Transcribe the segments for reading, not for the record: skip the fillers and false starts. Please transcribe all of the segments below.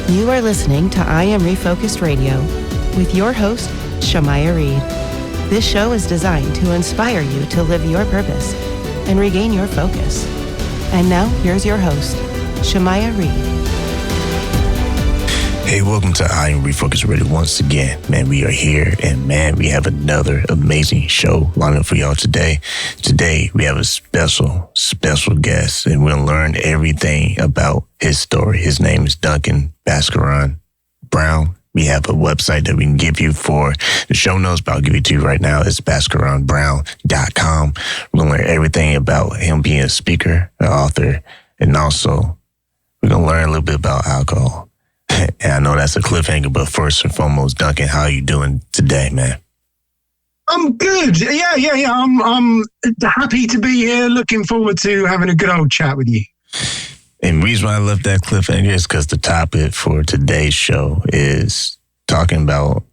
You are listening to I Am Refocused Radio with your host, Shamaya Reed. This show is designed to inspire you to live your purpose and regain your focus. And now, here's your host, Shamaya Reed. Hey, welcome to I Am Refocused Radio once again. Man, we are here, and man, we have another amazing show lined up for y'all today. Today, we have a special guest, and we'll learn everything about his story. His name is Duncan Bhaskaran Brown. We have a website that we can give you for the show notes, but I'll give it to you right now. It's bhaskaranbrown.com. We're going to learn everything about him being a speaker, an author, and also we're going to learn a little bit about alcohol. And I know that's a cliffhanger, but first and foremost, Duncan, how are you doing today, man? I'm good. Yeah. I'm happy to be here. Looking forward to having a good old chat with you. And the reason why I left that cliffhanger is because the topic for today's show is talking about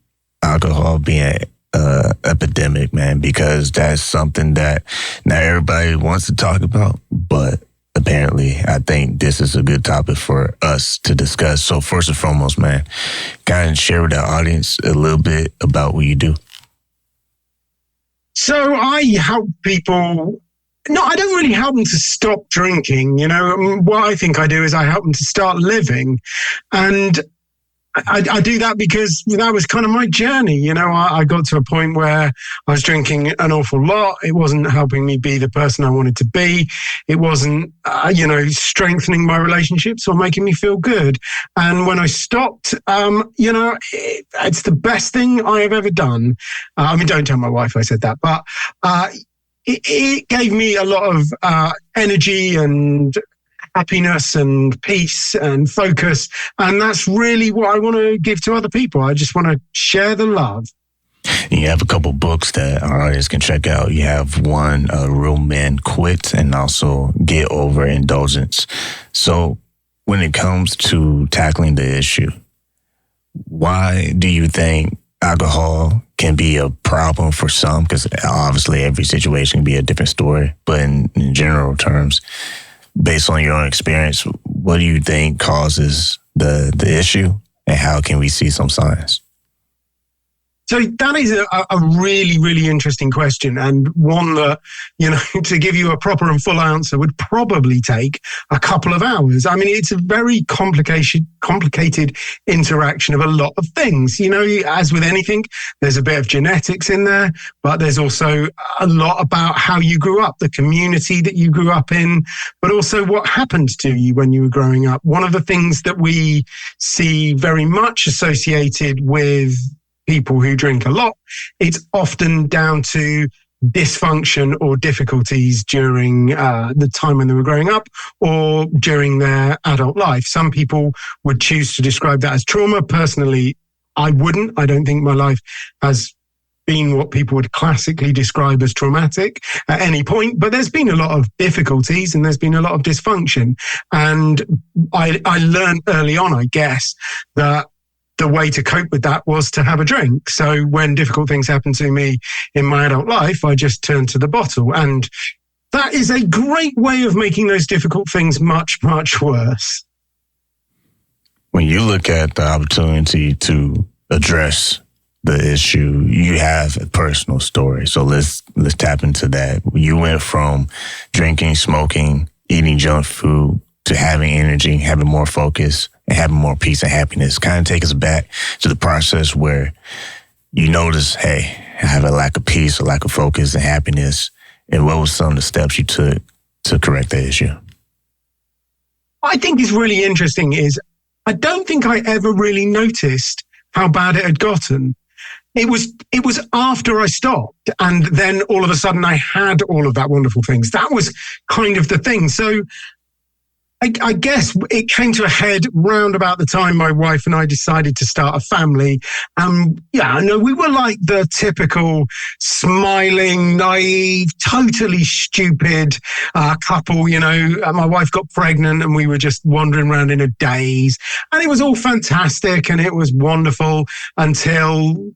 alcohol being an epidemic, man, because that's something that not everybody wants to talk about, but apparently, I think this is a good topic for us to discuss. So first and foremost, man, kind of share with our audience a little bit about what you do. So I help people. No, I don't really help them to stop drinking. You know, what I think I do is I help them to start living. And I do that because that was kind of my journey. You know, I got to a point where I was drinking an awful lot. It wasn't helping me be the person I wanted to be. It wasn't, strengthening my relationships or making me feel good. And when I stopped, it's the best thing I have ever done. Don't tell my wife I said that, but it gave me a lot of energy and happiness and peace and focus. And that's really what I want to give to other people. I just want to share the love. And you have a couple books that our audience can check out. You have one, Real Men Quit, and also Get Over Indulgence. So when it comes to tackling the issue, why do you think alcohol can be a problem for some? Because obviously every situation can be a different story. But in general terms, based on your own experience, what do you think causes the issue, and how can we see some signs? So that is a really, really interesting question, and one that, to give you a proper and full answer would probably take a couple of hours. I mean, it's a very complicated interaction of a lot of things. You know, as with anything, there's a bit of genetics in there, but there's also a lot about how you grew up, the community that you grew up in, but also what happened to you when you were growing up. One of the things that we see very much associated with people who drink a lot, it's often down to dysfunction or difficulties during the time when they were growing up or during their adult life. Some people would choose to describe that as trauma. Personally, I wouldn't. I don't think my life has been what people would classically describe as traumatic at any point, but there's been a lot of difficulties and there's been a lot of dysfunction. And I learned early on, I guess, that the way to cope with that was to have a drink. So when difficult things happened to me in my adult life, I just turned to the bottle. And that is a great way of making those difficult things much, much worse. When you look at the opportunity to address the issue, you have a personal story. So let's tap into that. You went from drinking, smoking, eating junk food to having energy, having more focus, and having more peace and happiness. Kind of take us back to the process where you notice, hey, I have a lack of peace, a lack of focus and happiness. And what was some of the steps you took to correct that issue? What I think is really interesting is I don't think I ever really noticed how bad it had gotten. It was after I stopped, and then all of a sudden I had all of that wonderful things. That was kind of the thing. So I guess it came to a head round about the time my wife and I decided to start a family. We were like the typical smiling, naive, totally stupid couple. My wife got pregnant and we were just wandering around in a daze. And it was all fantastic and it was wonderful until,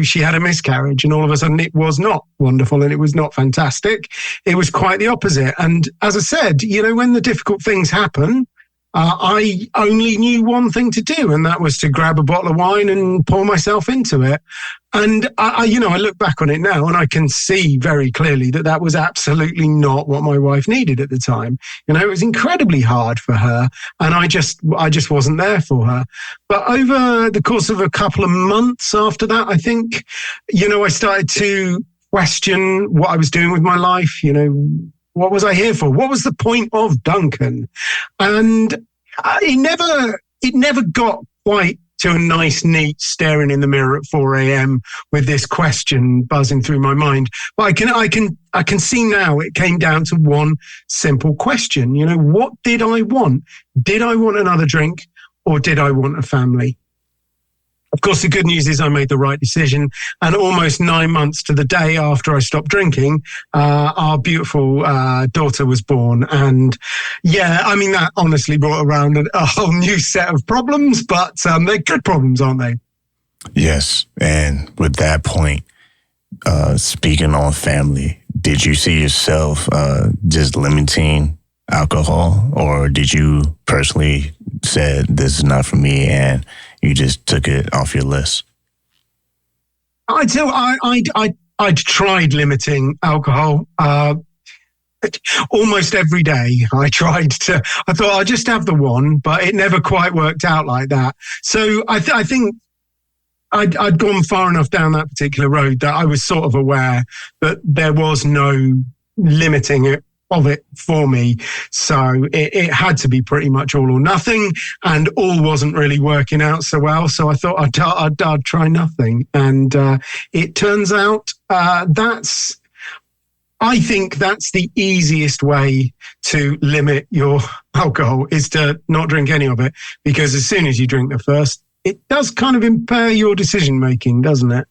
she had a miscarriage, and all of a sudden it was not wonderful and it was not fantastic. It was quite the opposite. And as I said, when the difficult things happen, I only knew one thing to do, and that was to grab a bottle of wine and pour myself into it. And I look back on it now and I can see very clearly that was absolutely not what my wife needed at the time. It was incredibly hard for her, and I just wasn't there for her. But over the course of a couple of months after that, I think, I started to question what I was doing with my life. What was I here for? What was the point of Duncan? And it never got quite to a nice, neat staring in the mirror at 4 a.m. with this question buzzing through my mind. But I can see now it came down to one simple question. What did I want? Did I want another drink, or did I want a family? Of course, the good news is I made the right decision. And almost 9 months to the day after I stopped drinking, our beautiful daughter was born. And that honestly brought around a whole new set of problems, but they're good problems, aren't they? Yes. And with that point, speaking on family, did you see yourself just limiting alcohol, or did you personally said this is not for me and you just took it off your list? I tried limiting alcohol almost every day. I thought I'll just have the one, but it never quite worked out like that. So I think I'd gone far enough down that particular road that I was sort of aware that there was no limiting it of it for me. So it had to be pretty much all or nothing, and all wasn't really working out so well. So I thought I'd try nothing. And it turns out I think that's the easiest way to limit your alcohol, is to not drink any of it, because as soon as you drink the first, it does kind of impair your decision making, doesn't it?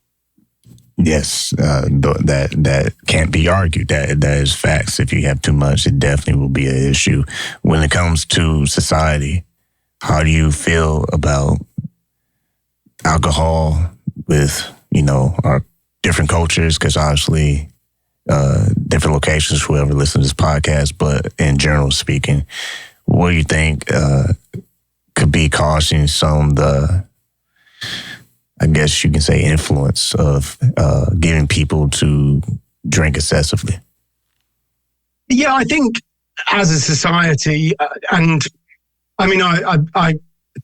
Yes, that can't be argued. That is facts. If you have too much, it definitely will be an issue. When it comes to society, how do you feel about alcohol with, our different cultures? Because obviously, different locations, whoever listens to this podcast, but in general speaking, what do you think could be causing some of the, I guess you can say, influence of getting people to drink excessively? Yeah, I think as a society, and I mean, I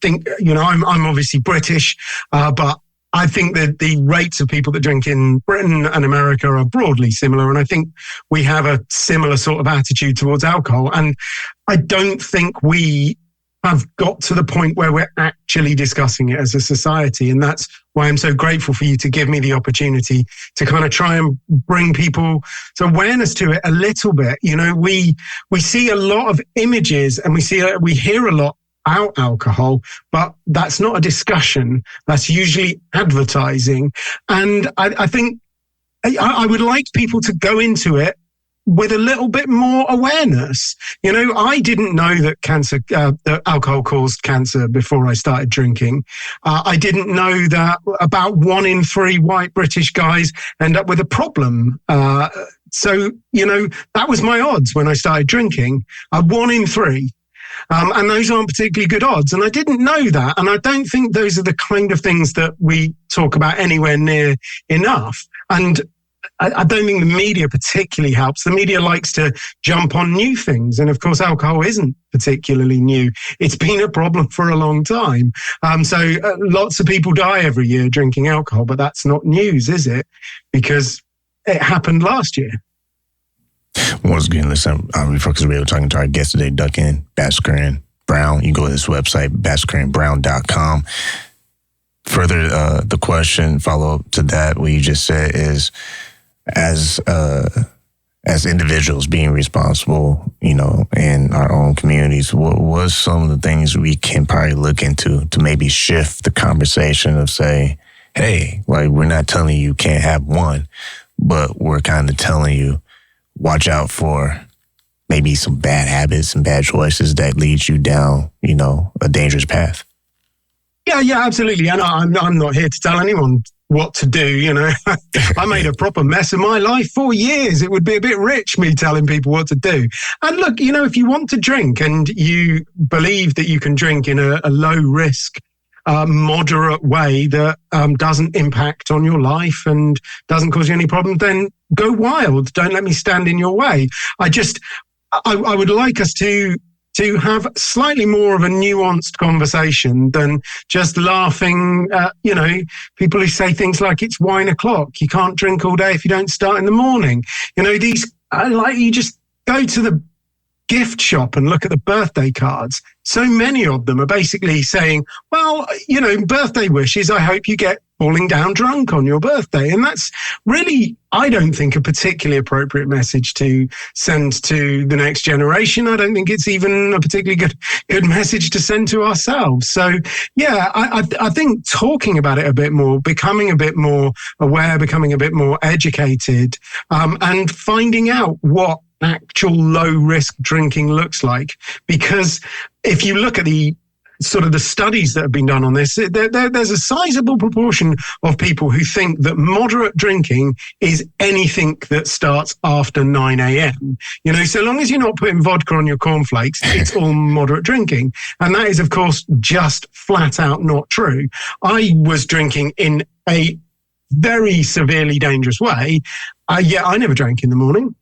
think, I'm obviously British, but I think that the rates of people that drink in Britain and America are broadly similar. And I think we have a similar sort of attitude towards alcohol. And I don't think we have got to the point where we're actually discussing it as a society. And that's why I'm so grateful for you to give me the opportunity to kind of try and bring people to awareness to it a little bit. We see a lot of images and we hear a lot about alcohol, but that's not a discussion. That's usually advertising. And I think I would like people to go into it with a little bit more awareness. I didn't know that that alcohol caused cancer before I started drinking. I didn't know that about 1 in 3 white British guys end up with a problem. So that was my odds when I started drinking, 1 in 3. And those aren't particularly good odds. And I didn't know that. And I don't think those are the kind of things that we talk about anywhere near enough. And I don't think the media particularly helps. The media likes to jump on new things. And of course, alcohol isn't particularly new. It's been a problem for a long time. So lots of people die every year drinking alcohol, but that's not news, is it? Because it happened last year. Once again, listen, I'm Refocus Radio, talking to our guest today, Duncan Bhaskaran Brown. You can go to this website, bhaskaranbrown.com. Further, the question, follow up to that, what you just said is, as individuals being responsible, in our own communities, what was some of the things we can probably look into to maybe shift the conversation of say, hey, like, we're not telling you can't have one, but we're kind of telling you, watch out for maybe some bad habits and bad choices that lead you down, a dangerous path. Yeah, absolutely. And I'm not here to tell anyone what to do. You know, I made a proper mess of my life for years. It would be a bit rich, me telling people what to do. And look, you know, if you want to drink and you believe that you can drink in a low risk, moderate way that doesn't impact on your life and doesn't cause you any problems, then go wild. Don't let me stand in your way. I would like us to have slightly more of a nuanced conversation than just laughing at, you know, people who say things like it's wine o'clock. You can't drink all day if you don't start in the morning. You know, you just go to the gift shop and look at the birthday cards. So many of them are basically saying, well, you know, birthday wishes, I hope you get falling down drunk on your birthday. And that's really, I don't think, a particularly appropriate message to send to the next generation. I don't think it's even a particularly good message to send to ourselves. So yeah, I think talking about it a bit more, becoming a bit more aware, becoming a bit more educated, and finding out what actual low risk drinking looks like. Because if you look at the studies that have been done on this, there's a sizable proportion of people who think that moderate drinking is anything that starts after 9 a.m. You know, so long as you're not putting vodka on your cornflakes, it's all moderate drinking. And that is, of course, just flat out not true. I was drinking in a very severely dangerous way. I never drank in the morning.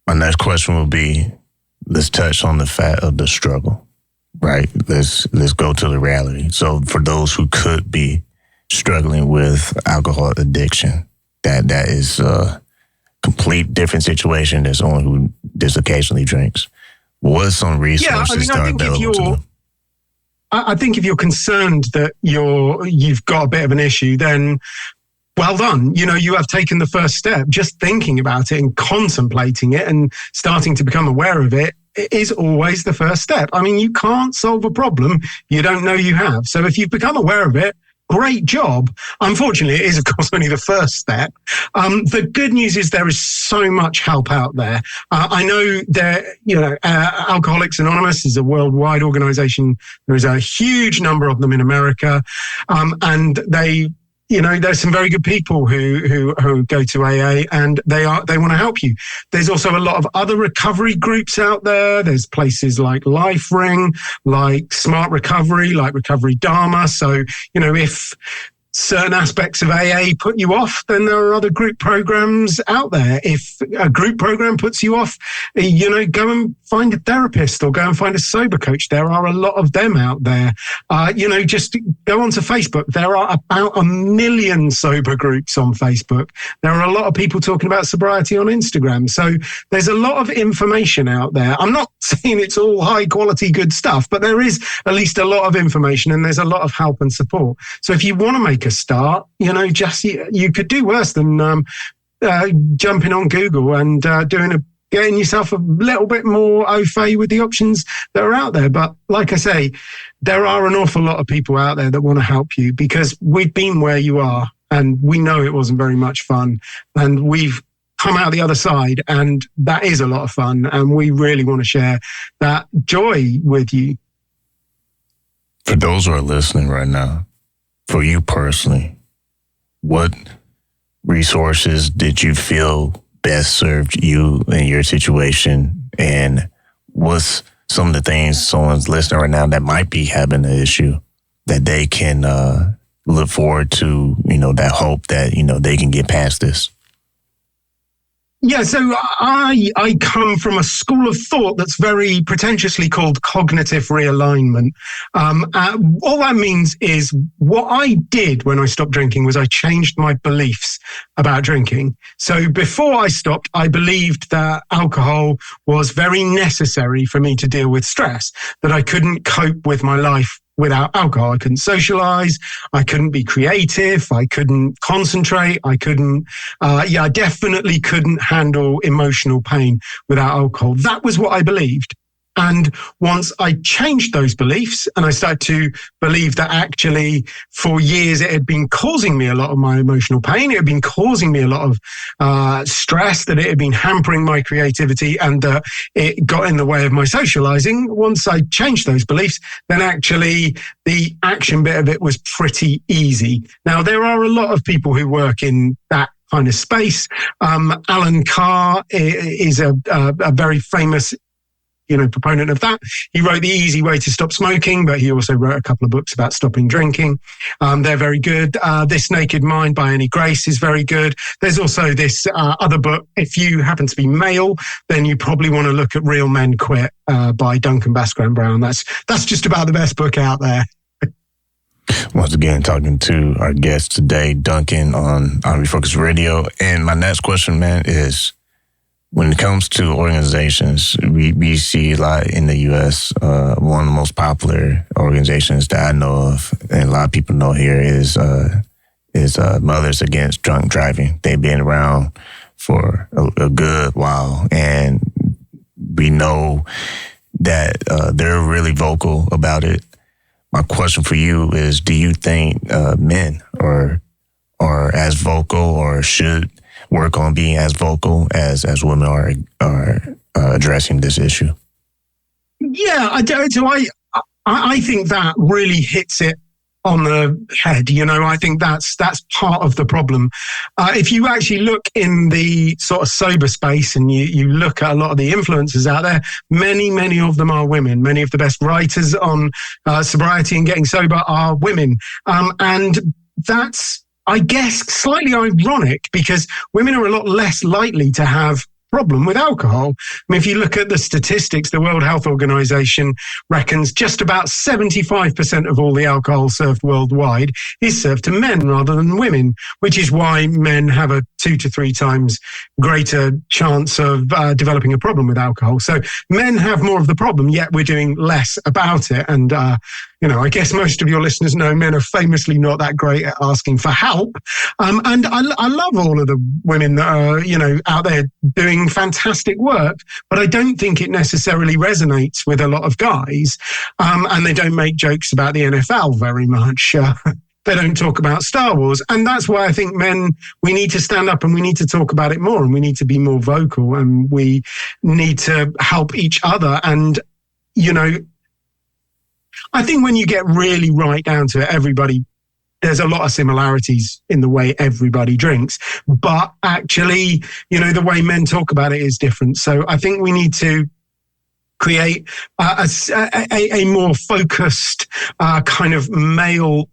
My next question will be, let's touch on the fact of the struggle, right? Let's go to the reality. So for those who could be struggling with alcohol addiction, that is a complete different situation than someone who just occasionally drinks. What are some resources that are available to them? I think if you're concerned that you've got a bit of an issue, then well done. You know, you have taken the first step. Just thinking about it and contemplating it and starting to become aware of it is always the first step. I mean, you can't solve a problem you don't know you have. So if you've become aware of it, great job. Unfortunately, it is, of course, only the first step. The good news is there is so much help out there. I know that, you know, Alcoholics Anonymous is a worldwide organization. There is a huge number of them in America. And you know, there's some very good people who go to AA and they want to help you. There's also a lot of other recovery groups out there. There's places like Life Ring, like Smart Recovery, like Recovery Dharma. So, you know, if certain aspects of AA put you off, then there are other group programs out there. If a group program puts you off, you know, go and find a therapist or go and find a sober coach. There are a lot of them out there. You know, just go onto Facebook. There are about 1 million sober groups on Facebook. There are a lot of people talking about sobriety on Instagram. So there's a lot of information out there. I'm not saying it's all high quality, good stuff, but there is at least a lot of information and there's a lot of help and support. So if you want to make a start, you know, just you could do worse than jumping on Google and getting yourself a little bit more au fait with the options that are out there. But like I say, there are an awful lot of people out there that want to help you because we've been where you are and we know it wasn't very much fun and we've come out the other side and that is a lot of fun and we really want to share that joy with you. For those who are listening right now, for you personally, what resources did you feel best served you in your situation? And what's some of the things someone's listening right now that might be having an issue that they can look forward to, you know, that hope that, you know, they can get past this? Yeah, so I come from a school of thought that's very pretentiously called cognitive realignment. All that means is what I did when I stopped drinking was I changed my beliefs about drinking. So before I stopped, I believed that alcohol was very necessary for me to deal with stress, that I couldn't cope with my life without alcohol. I couldn't socialize. I couldn't be creative. I couldn't concentrate. I definitely couldn't handle emotional pain without alcohol. That was what I believed. And once I changed those beliefs and I started to believe that actually for years it had been causing me a lot of my emotional pain, it had been causing me a lot of stress, that it had been hampering my creativity and it got in the way of my socializing. Once I changed those beliefs, then actually the action bit of it was pretty easy. Now, there are a lot of people who work in that kind of space. Alan Carr is a very famous proponent of that. He wrote The Easy Way to Stop Smoking, but he also wrote a couple of books about stopping drinking. They're very good. This Naked Mind by Annie Grace is very good. There's also this other book. If you happen to be male, then you probably want to look at Real Men Quit by Duncan Bhaskaran Brown. That's just about the best book out there. Once again, talking to our guest today, Duncan on Refocus Radio. And my next question, man, is when it comes to organizations, we see a lot in the U.S. One of the most popular organizations that I know of, and a lot of people know here, is Mothers Against Drunk Driving. They've been around for a good while, and we know that they're really vocal about it. My question for you is: do you think men are as vocal or should work on being as vocal as women are addressing this issue? Yeah, I think that really hits it on the head. I think that's part of the problem. If you actually look in the sort of sober space and you look at a lot of the influencers out there, many of them are women. Many of the best writers on sobriety and getting sober are women. And that's, I guess, slightly ironic because women are a lot less likely to have problem with alcohol. I mean, if you look at the statistics, the World Health Organization reckons just about 75% of all the alcohol served worldwide is served to men rather than women, which is why men have a 2 to 3 times greater chance of developing a problem with alcohol. So men have more of the problem, yet we're doing less about it. And, I guess most of your listeners know men are famously not that great at asking for help. And I love all of the women that are, out there doing fantastic work, but I don't think it necessarily resonates with a lot of guys. And they don't make jokes about the NFL very much. They don't talk about Star Wars. And that's why I think men, we need to stand up and we need to talk about it more and we need to be more vocal and we need to help each other. And, I think when you get really right down to it, there's a lot of similarities in the way everybody drinks, but actually, the way men talk about it is different. So I think we need to create a more focused kind of male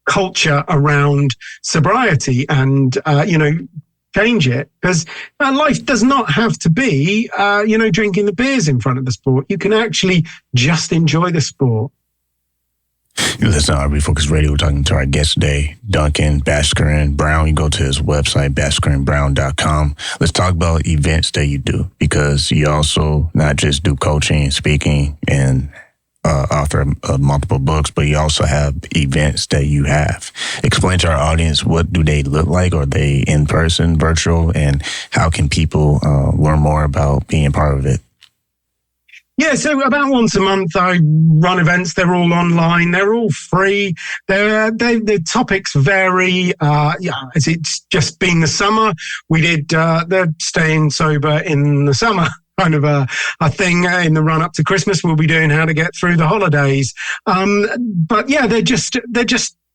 culture around sobriety and, change it, because life does not have to be, drinking the beers in front of the sport. You can actually just enjoy the sport. You listen to our Refocus Radio. We're talking to our guest today, Duncan Bhaskaran Brown. You go to his website, bhaskaranbrown.com. Let's talk about events that you do, because you also not just do coaching, speaking, and author of multiple books, but you also have events that you have. Explain to our audience, what do they look like? Are they in person, virtual, and how can people learn more about being part of it? Yeah, so about once a month I run events. They're all online. They're all free. The topics vary. It's just been the summer. We did the Staying Sober in the Summer kind of a thing in the run up to Christmas. We'll be doing how to get through the holidays. But yeah, they're just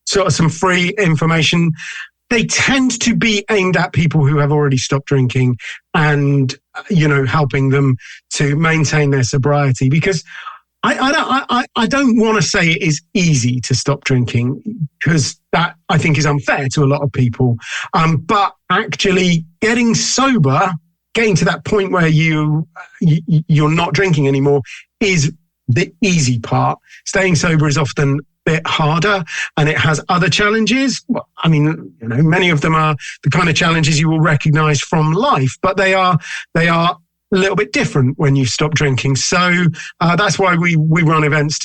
sort of some free information. They tend to be aimed at people who have already stopped drinking and, helping them to maintain their sobriety, because I don't want to say it is easy to stop drinking, because that I think is unfair to a lot of people. But actually getting sober, getting to that point where you're not drinking anymore is the easy part. Staying sober is often bit harder and it has other challenges. Well, I mean, many of them are the kind of challenges you will recognize from life, but they are a little bit different when you stop drinking. So that's why we run events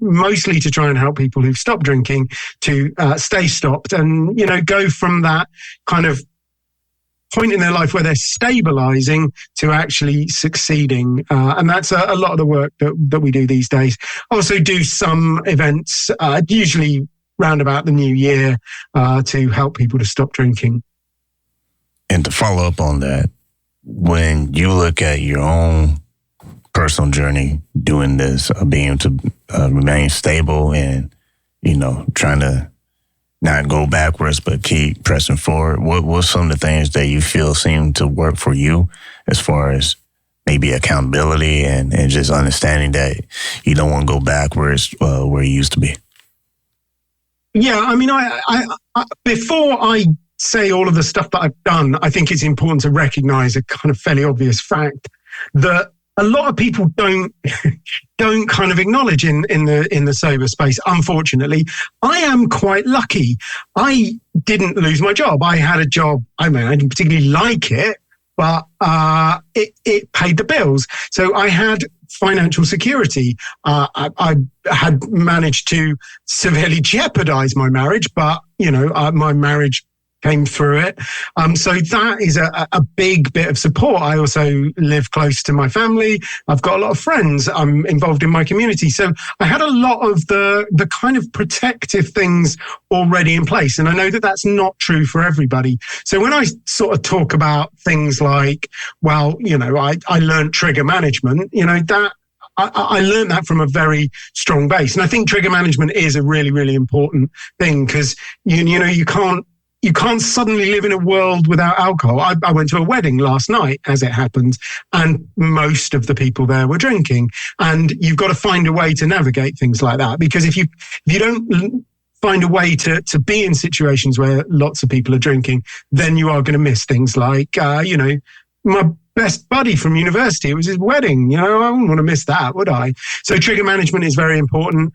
mostly to try and help people who've stopped drinking to stay stopped and, go from that kind of point in their life where they're stabilizing to actually succeeding. And that's a lot of the work that we do these days. Also do some events, usually round about the new year, to help people to stop drinking. And to follow up on that, when you look at your own personal journey doing this, being able to remain stable and, trying to not go backwards, but keep pressing forward, what's some of the things that you feel seem to work for you as far as maybe accountability and just understanding that you don't want to go backwards where you used to be? Yeah, I mean, I before I say all of the stuff that I've done, I think it's important to recognize a kind of fairly obvious fact that a lot of people don't kind of acknowledge in the sober space. Unfortunately, I am quite lucky. I didn't lose my job. I had a job. I didn't particularly like it, but it paid the bills. So I had financial security. I had managed to severely jeopardize my marriage, but my marriage came through it. So that is a big bit of support. I also live close to my family. I've got a lot of friends. I'm involved in my community. So I had a lot of the kind of protective things already in place. And I know that that's not true for everybody. So when I sort of talk about things like, well, I learned trigger management, that I learned that from a very strong base. And I think trigger management is a really, really important thing because, you can't suddenly live in a world without alcohol. I went to a wedding last night, as it happened, and most of the people there were drinking. And you've got to find a way to navigate things like that. Because if you don't find a way to be in situations where lots of people are drinking, then you are going to miss things like, my best buddy from university, it was his wedding. I wouldn't want to miss that, would I? So trigger management is very important.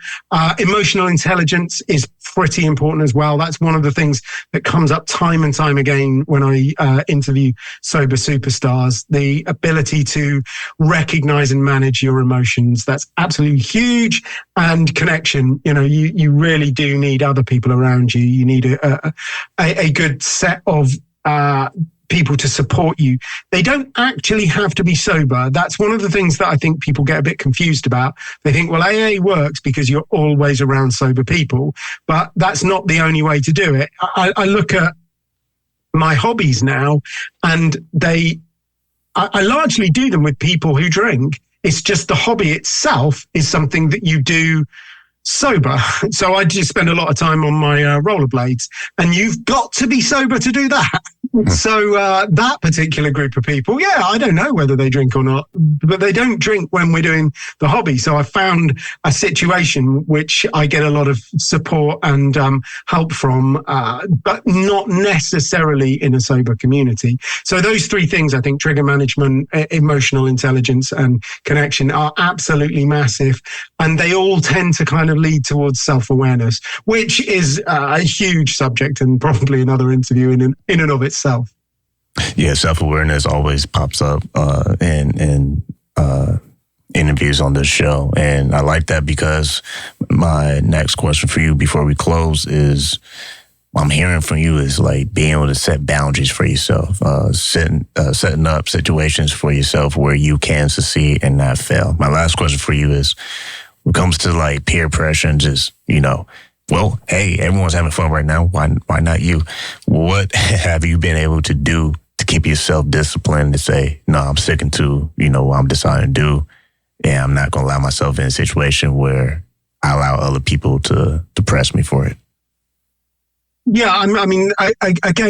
Emotional intelligence is pretty important as well. That's one of the things that comes up time and time again when I interview sober superstars. The ability to recognize and manage your emotions. That's absolutely huge. And connection. You really do need other people around you. You need a good set of people to support you. They don't actually have to be sober. That's one of the things that I think people get a bit confused about. They think, well, AA works because you're always around sober people, but that's not the only way to do it. I look at my hobbies now and I largely do them with people who drink. It's just the hobby itself is something that you do sober. So I just spend a lot of time on my rollerblades, and you've got to be sober to do that. So that particular group of people, I don't know whether they drink or not, but they don't drink when we're doing the hobby. So I found a situation which I get a lot of support and help from, but not necessarily in a sober community. So those three things, I think, trigger management, emotional intelligence, and connection, are absolutely massive. And they all tend to kind of lead towards self-awareness, which is a huge subject and probably another interview in and of itself. Yeah, self-awareness always pops up in interviews on this show. And I like that because my next question for you before we close is, I'm hearing from you is like being able to set boundaries for yourself, setting up situations for yourself where you can succeed and not fail. My last question for you is, when it comes to like peer pressure and just, well, hey, everyone's having fun right now. Why not you? What have you been able to do to keep yourself disciplined to say, no, I'm sticking to, what I'm deciding to do. And I'm not going to allow myself in a situation where I allow other people to press me for it. Yeah, again,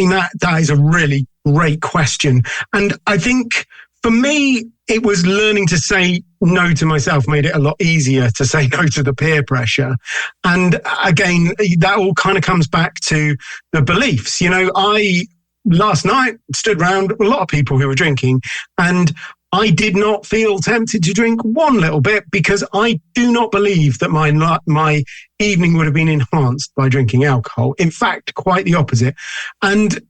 that is a really great question. And I think for me, it was learning to say no to myself made it a lot easier to say no to the peer pressure. And again, that all kind of comes back to the beliefs. I last night stood around a lot of people who were drinking, and I did not feel tempted to drink one little bit because I do not believe that my evening would have been enhanced by drinking alcohol. In fact, quite the opposite. And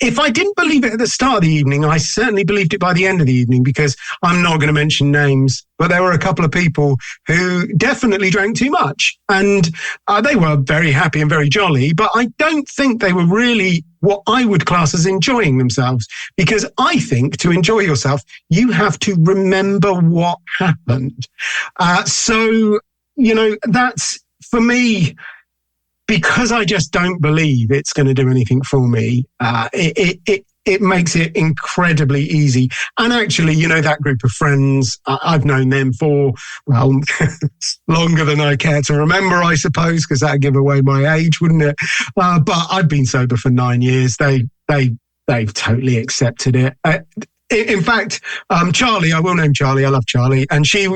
if I didn't believe it at the start of the evening, I certainly believed it by the end of the evening, because I'm not going to mention names, but there were a couple of people who definitely drank too much, and they were very happy and very jolly, but I don't think they were really what I would class as enjoying themselves, because I think to enjoy yourself, you have to remember what happened. So, that's, for me, because I just don't believe it's going to do anything for me, it makes it incredibly easy. And actually, that group of friends, I've known them for, well, longer than I care to remember, I suppose, because that'd give away my age, wouldn't it? But I've been sober for 9 years. They've totally accepted it. In fact, Charlie, I will name Charlie. I love Charlie, and she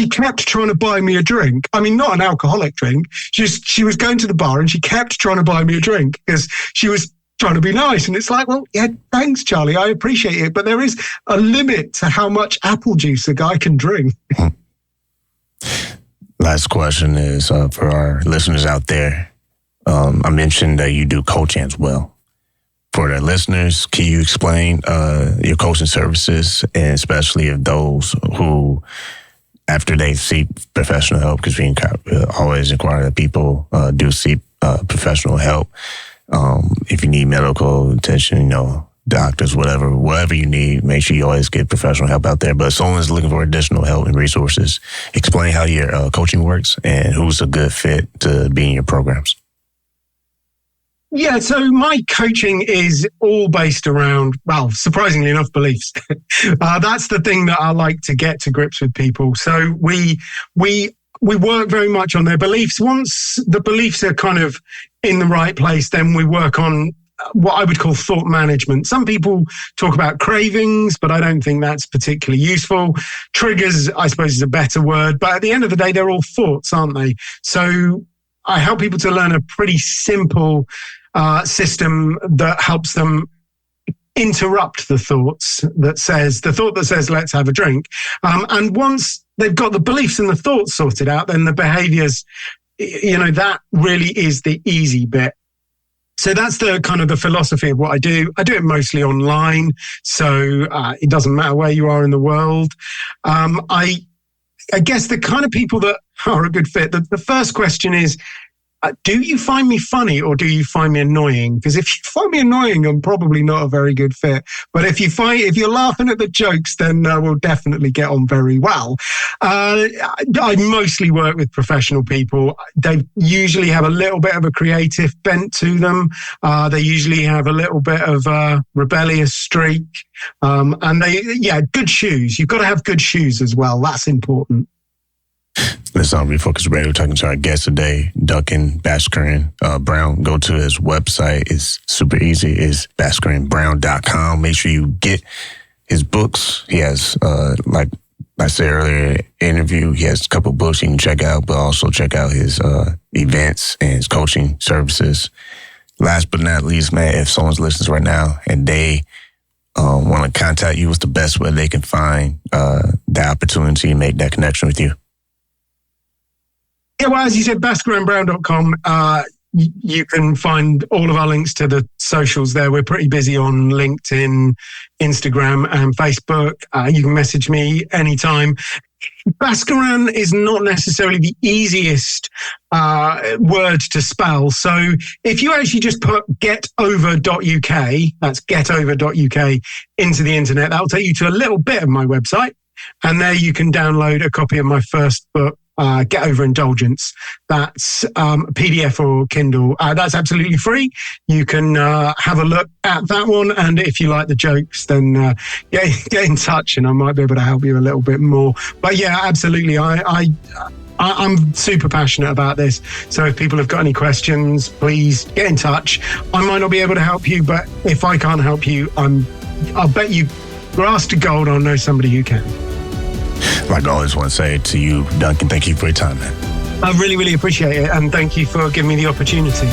kept trying to buy me a drink. I mean, not an alcoholic drink. She was going to the bar and she kept trying to buy me a drink because she was trying to be nice. And it's like, well, yeah, thanks, Charlie. I appreciate it, but there is a limit to how much apple juice a guy can drink. Last question is for our listeners out there. I mentioned that you do coaching as well. For the listeners, can you explain your coaching services, and especially if those who, after they seek professional help, because we always inquire that people do seek professional help. If you need medical attention, doctors, whatever you need, make sure you always get professional help out there. But if someone's looking for additional help and resources, explain how your coaching works and who's a good fit to be in your programs. Yeah, so my coaching is all based around, well, surprisingly enough, beliefs. That's the thing that I like to get to grips with people. So we work very much on their beliefs. Once the beliefs are kind of in the right place, then we work on what I would call thought management. Some people talk about cravings, but I don't think that's particularly useful. Triggers, I suppose, is a better word. But at the end of the day, they're all thoughts, aren't they? So I help people to learn a pretty simple system that helps them interrupt the thought that says, let's have a drink. And once they've got the beliefs and the thoughts sorted out, then the behaviors, that really is the easy bit. So that's the kind of the philosophy of what I do. I do it mostly online, so it doesn't matter where you are in the world. I guess the kind of people that are a good fit, the first question is, do you find me funny or do you find me annoying? Because if you find me annoying, I'm probably not a very good fit. But if you're laughing at the jokes, then we'll definitely get on very well. I mostly work with professional people. They usually have a little bit of a creative bent to them. They usually have a little bit of a rebellious streak. And good shoes. You've got to have good shoes as well. That's important. This is Refocus Radio, talking to our guest today, Duncan Bhaskaran Brown. Go to his website. It's super easy. It's bhaskaranbrown.com. Make sure you get his books. He has, like I said earlier, interview. He has a couple of books you can check out, but also check out his events and his coaching services. Last but not least, man, if someone's listening right now and they want to contact you, what's the best way they can find the opportunity to make that connection with you? Yeah, well, as you said, bhaskaranbrown.com. You can find all of our links to the socials there. We're pretty busy on LinkedIn, Instagram, and Facebook. You can message me anytime. Bhaskaran is not necessarily the easiest word to spell. So if you actually just put getover.uk, that's getover.uk, into the internet, that'll take you to a little bit of my website. And there you can download a copy of my first book, Get Over Indulgence. That's PDF or Kindle. That's absolutely free. You can have a look at that one, and if you like the jokes, then get in touch, and I might be able to help you a little bit more. But yeah, absolutely. I'm super passionate about this. So if people have got any questions, please get in touch. I might not be able to help you, but if I can't help you, I'll bet you grass to gold I'll know somebody who can. Like I always want to say to you, Duncan, thank you for your time, man. I really, really appreciate it. And thank you for giving me the opportunity.